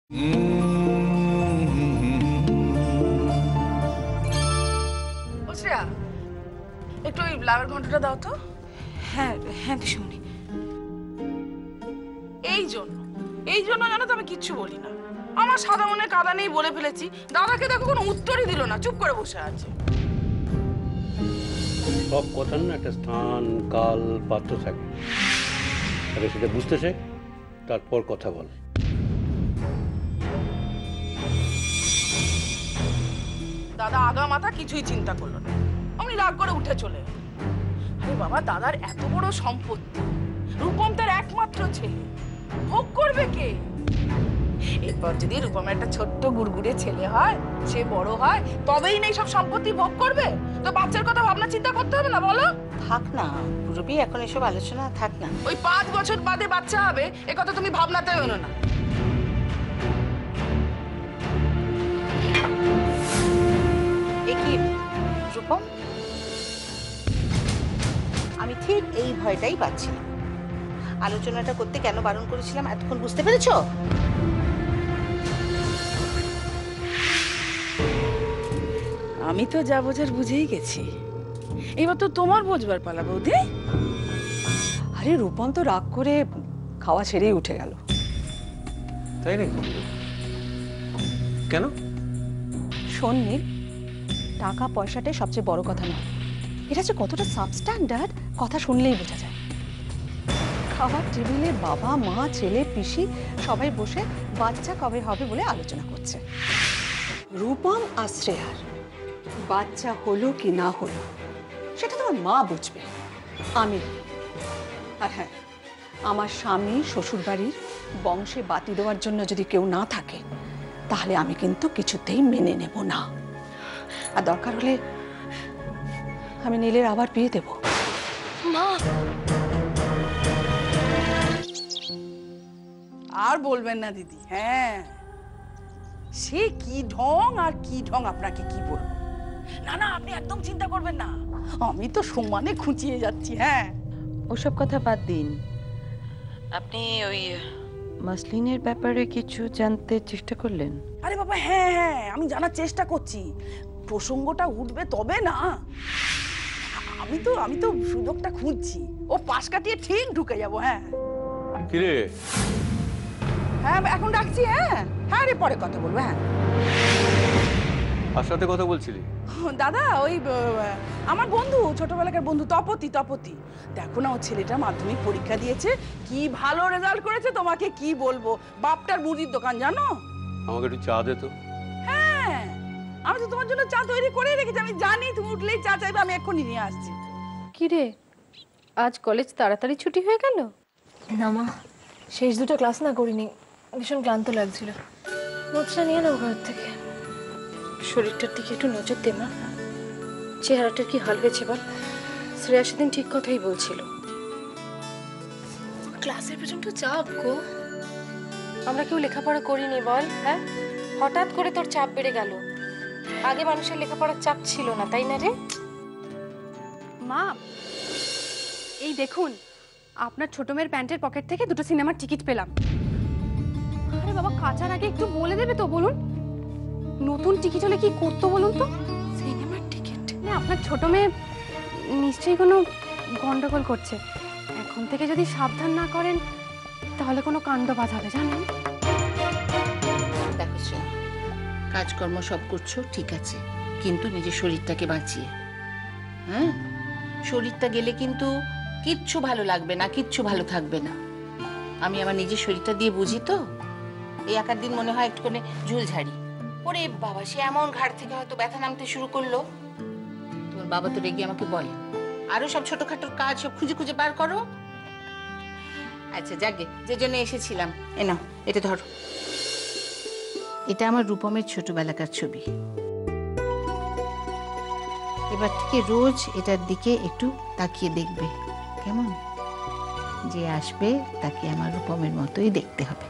শ্রেয়া, একটু ওই লাউয়ের ঘন্টটা দাও তো। হ্যাঁ হ্যাঁ পিসিমণি। এই জন্য জানো তো আমি কিচ্ছু বলি না। আমার সাদা মনে কাদা নেই বলে ফেলেছি, দাদাকে দেখো কোনো উত্তরই দিল না, চুপ করে বসে আছে। সব কথার না একটা স্থান কাল পাত্র থাকে, আগে সেটা বুঝতে শেখ, তারপর কথা বল। দাদা আগা মাথা কিছুই চিন্তা করলো না, আমি রাগ করে উঠে চলে। আরে বাবা, দাদার এত বড় সম্পত্তি, রূপম তার একমাত্র ছেলে, ভোগ করবে কে? এরপর যদি রূপমের একটা ছোট্ট গুড়গুড়ে ছেলে হয়, সে বড় হয়, তবেই নেই সব সম্পত্তি ভোগ করবে। তো বাচ্চার কথা ভাবনা চিন্তা করতে হবে না বলো? থাক না রবি, এখন এসব আলোচনা থাক না। ওই 5 বছর বাদে বাচ্চা হবে এ কথা তুমি ভাবনাতেও এনো না। কি রূপম, আমি ঠিক এই ভয়টাই পাচ্ছিলাম। আলোচনাটা করতে কেন বারণ করেছিলাম এতক্ষণ বুঝতে পেরেছো? আমি তো যা বোঝার বুঝেই গেছি, এবার তো তোমার বোঝবার পালা বৌদি। আরে রূপম তো রাগ করে খাওয়া ছেড়েই উঠে গেল। তাই নাকি? কেন? শোন নীল, টাকা পয়সাটাই সবচেয়ে বড় কথা নয়, এটা যে কতটা সাবস্ট্যান্ডার্ড কথা শুনলেই বোঝা যায়। খাবার টেবিলে বাবা মা ছেলে পিসি সবাই বসে বাচ্চা কবে হবে বলে আলোচনা করছে। রূপম আর শ্রেয়ার বাচ্চা হলো কি না হলো সেটা তোমার মা বুঝবে, আমি। আর হ্যাঁ, আমার স্বামী শ্বশুর বাড়ির বংশে বাতি দেওয়ার জন্য যদি কেউ না থাকে, তাহলে আমি কিন্তু কিছুতেই মেনে নেব না। আর দরকার হলে আমি নীলের আবার বিয়ে দেব। মা আর বলবেন না দিদি। হ্যাঁ, সে কি ঢং আর কি ঢং, আপনাকে কি বলবো। না না, আপনি একদম চিন্তা করবেন না, আমি তো সমানে খুঁচিয়ে যাচ্ছি। হ্যাঁ, ওসব কথা বাদ দিন, আপনি ওই মাসলিনের ব্যাপারে কিছু জানতে চেষ্টা করলেন? আরে বাবা হ্যাঁ হ্যাঁ, আমি জানার চেষ্টা করছি, প্রসঙ্গটা উঠবে তবে না। আমি তো সুযোগটা খুঁজছি, ও পাশ কাটিয়ে ঠিক ঢুকে যাবো। হ্যাঁ কিরে? হ্যাঁ এখন রাখছি। হ্যাঁ হ্যাঁ রে, পরে কথা বলবো। হ্যাঁ আর সাথে কথা বলছিলি? দাদা ওই আমার বন্ধু, ছোটবেলাকার বন্ধু তপতি। দেখো না, ও ছেলেটা মাধ্যমিক পরীক্ষা দিয়েছে, কি ভালো রেজাল্ট করেছে, তোমাকে কি বলবো। বাপটার মুদির দোকান জানো। আমাকে একটু চা দে তো। হ্যাঁ, আমি তো তোমার জন্য চা তৈরি করে রেখেছি, আমি জানি তুমি উঠলেই চা চাইবে, আমি এক্ষুনি নিয়ে আসছি। কি রে, আজ কলেজ তাড়াতাড়ি ছুটি হয়ে গেল? না মা, শেষ দুটো ক্লাস না করিনি, ভীষণ ক্লান্ত লাগছিল। নোটসটা নিয়ে নেবো ঘর থেকে। শরীরটার দিকে একটু নজর দে মা, চেহারাটার কি হাল হয়েছে বল। শ্রেয়া সেদিন ঠিক কথাই বলছিল। ক্লাসের প্রচন্ড চাপ গো। আমরা কেউ লেখাপড়া করিনি বল। হ্যাঁ, হঠাৎ করে তোর চাপ বেড়ে গেল। আগে মানুষের লেখাপড়ার চাপ ছিল না, তাই না রে? মা এই দেখুন, আপনার ছোট মেয়ের প্যান্টের পকেট থেকে দুটো সিনেমার টিকিট পেলাম। আরে বাবা, কাচার আগে একটু বলে দেবে তো বলুন। নতুন টিকিট হলে কি করতো বলুন তো? সিনেমার টিকিট? আপনার ছোট মেয়ে নিশ্চয়ই কোনো গন্ডগোল করছে। এখন থেকে যদি সাবধান না করেন তাহলে কোনো কাণ্ড বাঁধাবে জানেন। দেখো শ্রেয়া, কাজকর্ম সব করছো ঠিক আছে, কিন্তু নিজের শরীরটাকে বাঁচিয়ে। হ্যাঁ, শরীরটা গেলে কিন্তু কিচ্ছু ভালো লাগবে না, কিচ্ছু ভালো থাকবে না। আমি আমার নিজের শরীরটা দিয়ে বুঝি তো। এই একার দিন মনে হয় একটুখানি ঝুল ঝাড়ি, ওরে বাবা সে এমন ঘাড় থেকে হয়তো ব্যথা নামতে শুরু করলো। তোমার বাবা তো রেগে আমাকে বলে, আরো সব ছোটখাটো কাজ সব খুঁজে খুঁজে বার করো। আচ্ছা যাকে, যে জন্য এসেছিলাম, এ নাও এটা ধরো। এটা আমার রূপমের ছোটবেলাকার ছবি। এবার থেকে রোজ এটার দিকে একটু তাকিয়ে দেখবে, কেমন? যে আসবে তাকে আমার রূপমের মতোই দেখতে হবে।